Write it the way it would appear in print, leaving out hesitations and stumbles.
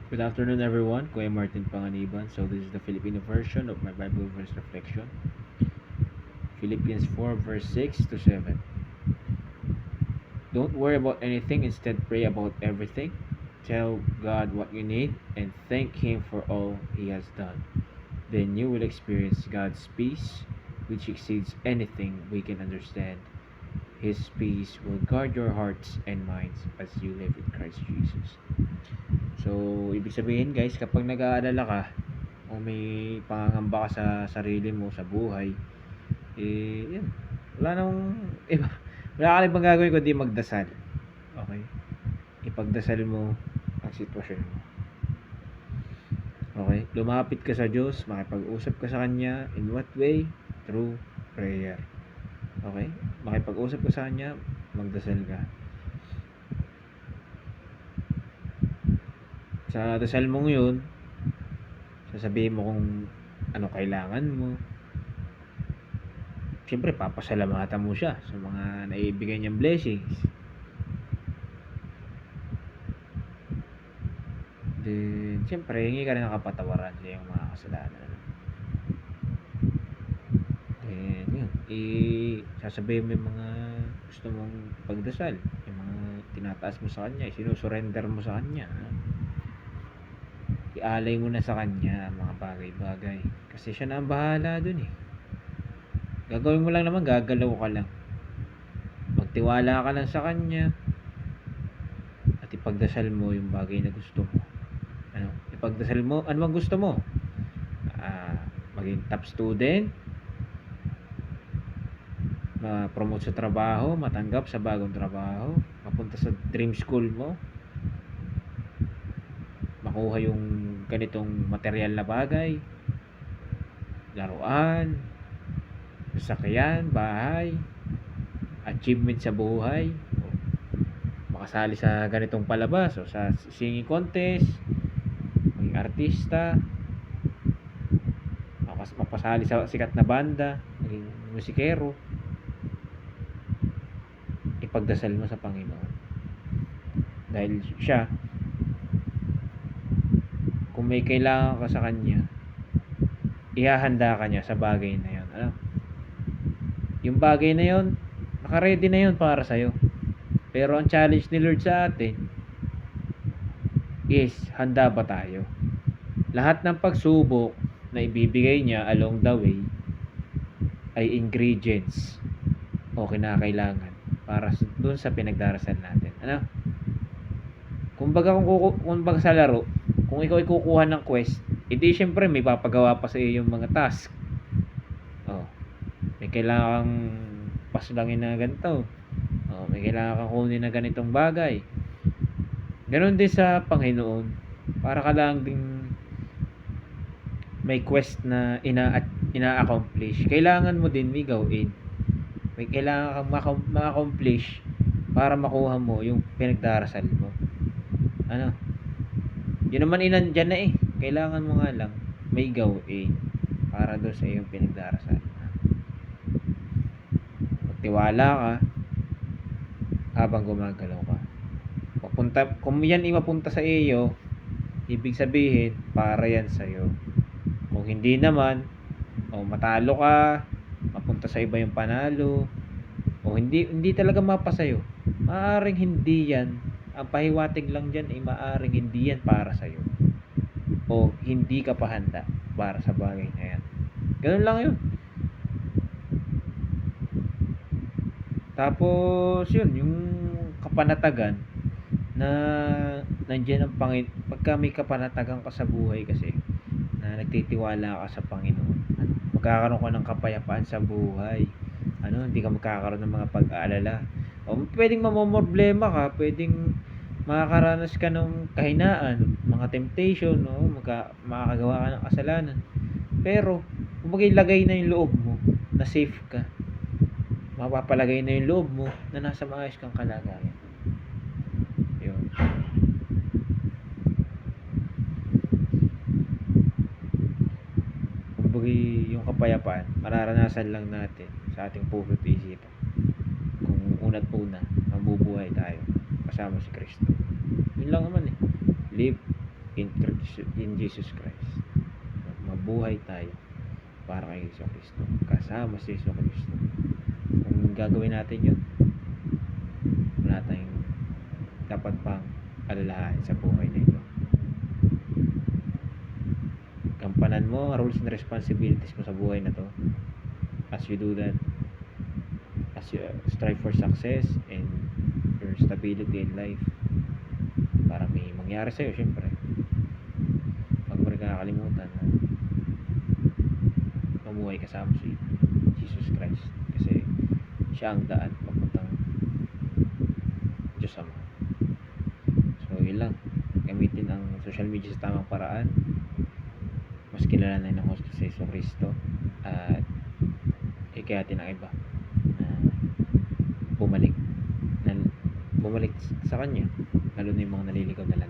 Good afternoon, everyone. Kuya Martin Panganiban. So this is the Filipino version of my Bible verse reflection. Philippians 4 verse 6 to 7. Don't worry about anything, instead pray about everything. Tell God what you need and thank Him for all He has done. Then you will experience God's peace, which exceeds anything we can understand. His peace will guard your hearts and minds as you live in Christ Jesus. So, ibig sabihin guys, kapag nag-aalala ka o may pangangamba ka sa sarili mo, sa buhay, yun, wala nang iba, wala ka ibang gagawin kundi magdasal. Okay? Ipagdasal mo ang sitwasyon mo. Okay? Lumapit ka sa Diyos, makipag-usap ka sa Kanya. In what way? Through prayer. Okay? Makipag-usap ka sa Kanya, magdasal ka. Sa dasal mong yun, sasabihin mo kung ano kailangan mo. Siyempre, papasalamatan mo siya sa mga naibigay niyang blessings. Then, siyempre, hingi ka rin ng kapatawaran sa iyong mga kasalanan. Then, yun. Sasabihin mo yung mga gusto mong pagdasal. Yung mga tinataas mo sa Kanya. Sinusurrender mo sa Kanya. Ialay mo na sa Kanya ang mga bagay-bagay. Kasi siya na ang bahala dun eh. Gagawin mo lang naman, gagalaw ka lang. Magtiwala ka lang sa Kanya. At ipagdasal mo yung bagay na gusto mo. Ipagdasal mo, ano bang gusto mo? Maging top student, ma-promote sa trabaho, matanggap sa bagong trabaho, mapunta sa dream school mo, makuha yung ganitong material na bagay, laruan, sasakyan, bahay, achievement sa buhay, makasali sa ganitong palabas o sa singing contest, maging artista, mapasali sa sikat na banda, maging musikero. Ipagdasal mo sa Panginoon. Dahil siya, kung may kailangan ka sa Kanya, ihahanda ka niya sa bagay na yun. Yung bagay na yun, naka-ready na yun para sa'yo. Pero ang challenge ni Lord sa atin is, handa ba tayo? Lahat ng pagsubok na ibibigay niya along the way ay ingredients o kinakailangan para dun sa pinagdarasal natin. Kumbaga sa laro, kung ikaw ay kukuha ng quest, edi syempre may papagawa pa sa iyo yung mga task. May kailangang paslangin na ganito. May kailangan kang kunin na ganitong bagay. Ganon din sa Panginoon. Para ka lang ding may quest na ina-accomplish. Kailangan mo din may gawin. May kailangan kang ma-accomplish para makuha mo yung pinagdarasal mo. Yun naman inandyan na eh. Kailangan mo nga lang may gawin para doon sa iyong pinagdarasal. Magtiwala ka habang gumagalaw ka. Kung yan ay mapunta sa iyo, ibig sabihin para yan sa iyo. Kung hindi naman, matalo ka, mapunta sa iba yung panalo, o hindi talaga mapasayo, maaaring hindi yan, ang pahiwatig lang dyan ay maaaring hindi yan para sa'yo, o hindi ka pa handa para sa bagay na yan. Ganun lang yun. Tapos yun, yung kapanatagan na nandiyan ang Panginoon. Pagka may kapanatagan ka sa buhay kasi, na nagtitiwala ka sa Panginoon, magkakaroon ka ng kapayapaan sa buhay. Hindi ka magkakaroon ng mga pag-aalala. O pwedeng mamomroblema ka, pwedeng makakaranas ka ng kahinaan, mga temptation, makakagawa ka ng kasalanan. Pero kung ilagay na yung loob mo na safe ka, mapapalagay na yung loob mo na nasa maayos kang kalagayan. Yun. Kumbaga yung kapayapaan, mararanasan lang natin sa ating puso't isipan kung una't una mabubuhay tayo kasama si Kristo. Yun lang naman eh. Live in Jesus Christ. Mabuhay tayo para kay Yesu Cristo, kasama si Yesu Cristo. Kung gagawin natin yun, wala tayong dapat pang alalahanin sa buhay na ito. Gampanan mo ang roles and responsibilities mo sa buhay na to. As you do that, as you strive for success and your stability in life, para may mangyari sa'yo, syempre. Huwag mo rin kakalimutan na mamuhay kasama si Jesus Christ, kasi siya ang daan papuntang Diyos Ama. So yun lang, gamitin ang social media sa tamang paraan, mas kilalanin ng gusto sa Yesu Cristo, at ikayatin ang iba na bumalik sa Kanya, lalo na yung mga naliligaw na